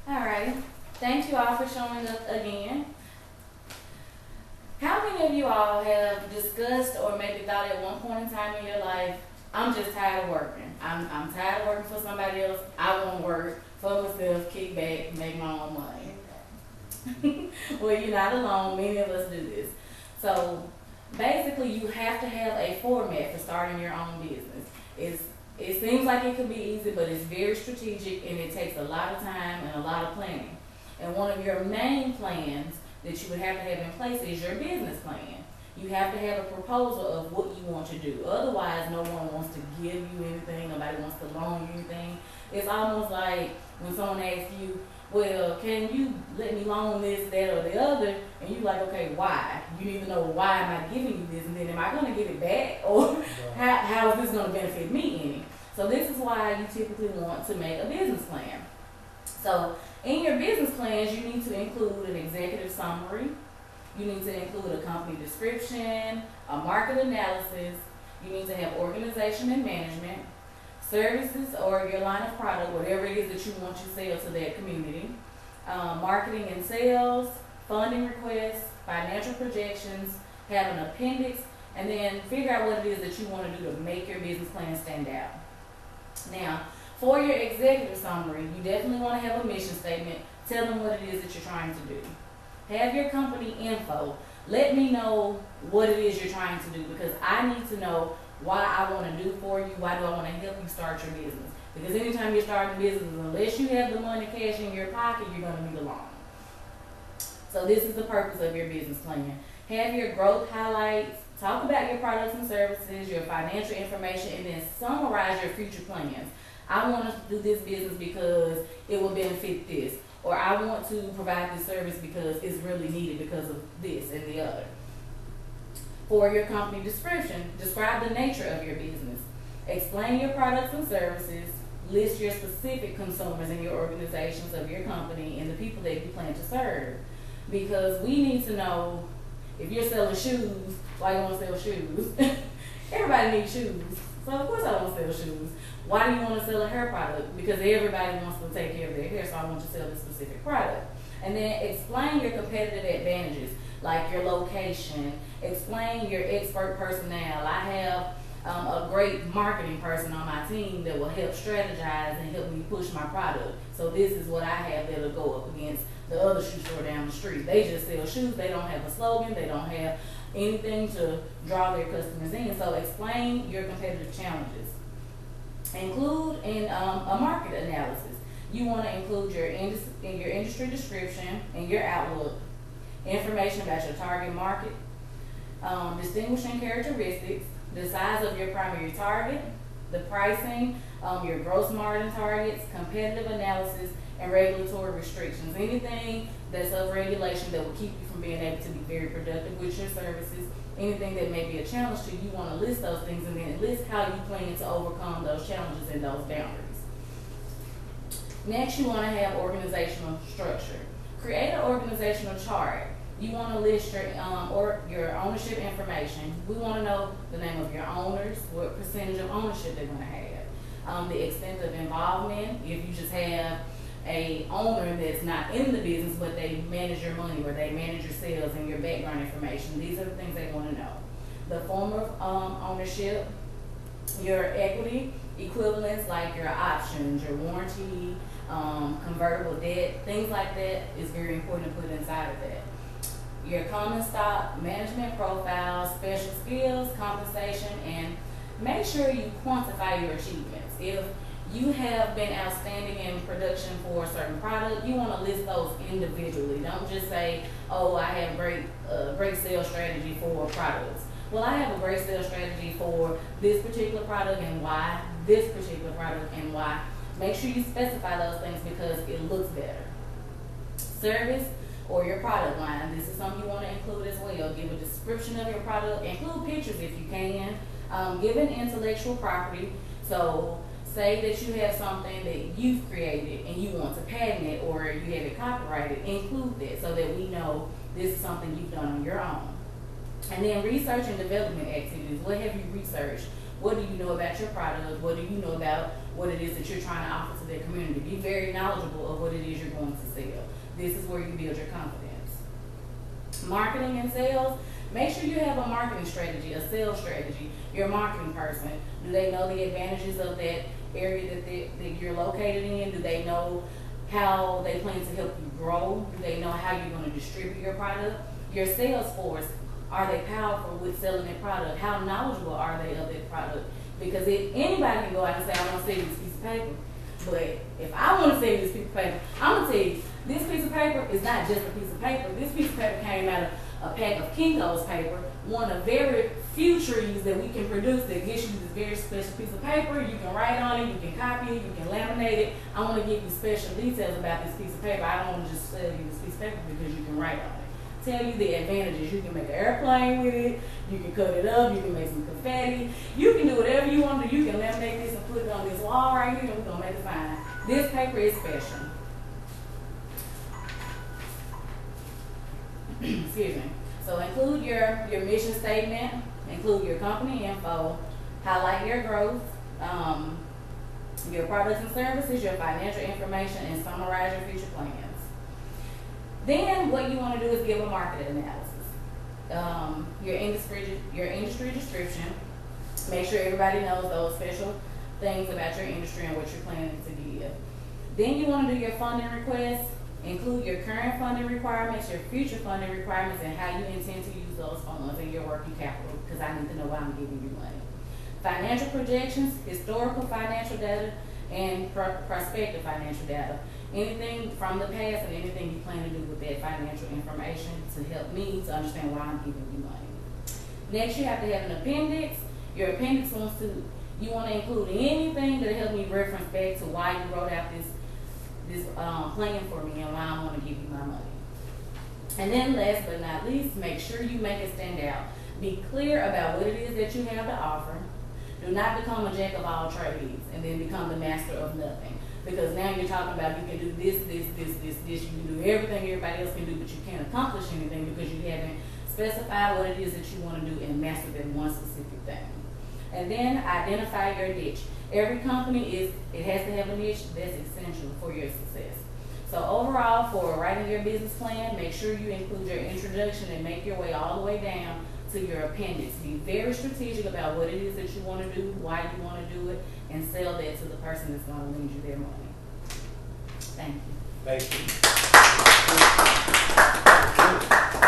Alright, thank you all for showing up again. How many of you all have discussed or maybe thought at one point in time in your life, I'm just tired of working. I'm tired of working for somebody else. I want to work for myself, kick back, make my own money. Well, you're not alone. Many of us do this. So basically, you have to have a format for starting your own business. It seems like it could be easy, but it's very strategic and it takes a lot of time and a lot of planning. And one of your main plans that you would have to have in place is your business plan. You have to have a proposal of what you want to do. Otherwise, no one wants to give you anything. Nobody wants to loan you anything. It's almost like when someone asks you, well, can you let me loan this, that, or the other? And you're like, okay, why? You need to know, why am I giving you this? And then am I going to get it back? Or how is this going to benefit me any? So this is why you typically want to make a business plan. So in your business plans, you need to include an executive summary. You need to include a company description, a market analysis. You need to have organization and management, services or your line of product, whatever it is that you want to sell to that community, marketing and sales, funding requests, financial projections, have an appendix, and then figure out what it is that you want to do to make your business plan stand out. Now, for your executive summary, you definitely want to have a mission statement. Tell them what it is that you're trying to do. Have your company info. Let me know what it is you're trying to do, because I need to know why I want to do for you, why do I want to help you start your business. Because anytime you're starting a business, unless you have the money cash in your pocket, you're going to need a loan. So this is the purpose of your business plan. Have your growth highlights, talk about your products and services, your financial information, and then summarize your future plans. I want to do this business because it will benefit this. Or I want to provide this service because it's really needed because of this and the other. For your company description, describe the nature of your business. Explain your products and services. List your specific consumers in your organizations of your company and the people that you plan to serve. Because we need to know, if you're selling shoes, why you want to sell shoes? Everybody needs shoes. So of course I want to sell shoes. Why do you want to sell a hair product? Because everybody wants to take care of their hair, so I want to sell this specific product. And then explain your competitive advantages, like your location. Explain your expert personnel. I have a great marketing person on my team that will help strategize and help me push my product. So this is what I have that'll go up against the other shoe store down the street. They just sell shoes. They don't have a slogan. They don't have anything to draw their customers in. So explain your competitive challenges. Include in a market analysis. You want to include your industry description and your outlook, information about your target market, distinguishing characteristics, the size of your primary target, the pricing, your gross margin targets, competitive analysis, and regulatory restrictions. Anything that's of regulation that will keep you from being able to be very productive with your services. Anything that may be a challenge to you, you want to list those things and then list how you plan to overcome those challenges and those boundaries. Next, you want to have organizational structure. Create an organizational chart. You want to list your ownership information. We want to know the name of your owners, what percentage of ownership they're going to have, the extent of involvement. If you just have a owner that's not in the business, but they manage your money or they manage your sales and your background information. These are the things they want to know. The form of ownership, your equity equivalents like your options, your warranty, convertible debt, things like that is very important to put inside of that. Your common stock, management profile, special skills, compensation, and make sure you quantify your achievements. If you have been outstanding in production for a certain product, you want to list those individually. Don't just say, oh, I have great sales strategy for products. Well, I have a great sales strategy for this particular product and why, this particular product and why. Make sure you specify those things because it looks better. Service or your product line. This is something you want to include as well. Give a description of your product. Include pictures if you can. Give an intellectual property. So say that you have something that you've created and you want to patent it or you have it copyrighted. Include that so that we know this is something you've done on your own. And then research and development activities. What have you researched? What do you know about your product? What do you know about what it is that you're trying to offer to their community. Be very knowledgeable of what it is you're going to sell. This is where you build your confidence. Marketing and sales. Make sure you have a marketing strategy, a sales strategy. Your marketing person, do they know the advantages of that area that you're located in? Do they know how they plan to help you grow? Do they know how you're going to distribute your product? Your sales force, are they powerful with selling their product? How knowledgeable are they of that product? Because if anybody can go out and say, I want to sell you this piece of paper, but if I want to sell you this piece of paper, I'm going to tell you, this piece of paper is not just a piece of paper. This piece of paper came out of a pack of Kinko's paper, one of very few trees that we can produce that gives you this very special piece of paper. You can write on it, you can copy it, you can laminate it. I want to give you special details about this piece of paper. I don't want to just sell you this piece of paper because you can write on it. Tell you the advantages. You can make an airplane with it, you can cut it up, you can make some confetti, you can do whatever you want to do. You can laminate this and put it on this wall right here and we're going to make it fine. This paper is special. Excuse me. So include your mission statement, include your company info, highlight your growth, your products and services, your financial information, and summarize your future plans. Then what you want to do is give a market analysis. Your industry description. Make sure everybody knows those special things about your industry and what you're planning to give. Then you want to do your funding request. Include your current funding requirements, your future funding requirements, and how you intend to use those funds in your working capital, because I need to know why I'm giving you money. Financial projections, historical financial data, and prospective financial data. Anything from the past and anything you plan to do with that financial information to help me to understand why I'm giving you money. Next, you have to have an appendix. Your appendix you want to include anything that'll help me reference back to why you wrote out this plan for me and why I want to give you my money. And then last but not least, make sure you make it stand out. Be clear about what it is that you have to offer. Do not become a jack of all trades and then become the master of nothing. Because now you're talking about you can do this. You can do everything everybody else can do, but you can't accomplish anything because you haven't specified what it is that you want to do and master that one specific thing. And then identify your niche. Every company has to have a niche that's essential for your success. So overall, for writing your business plan, make sure you include your introduction and make your way all the way down to your appendix. Be very strategic about what it is that you want to do, why you want to do it, and sell that to the person that's going to lend you their money. Thank you. Thank you.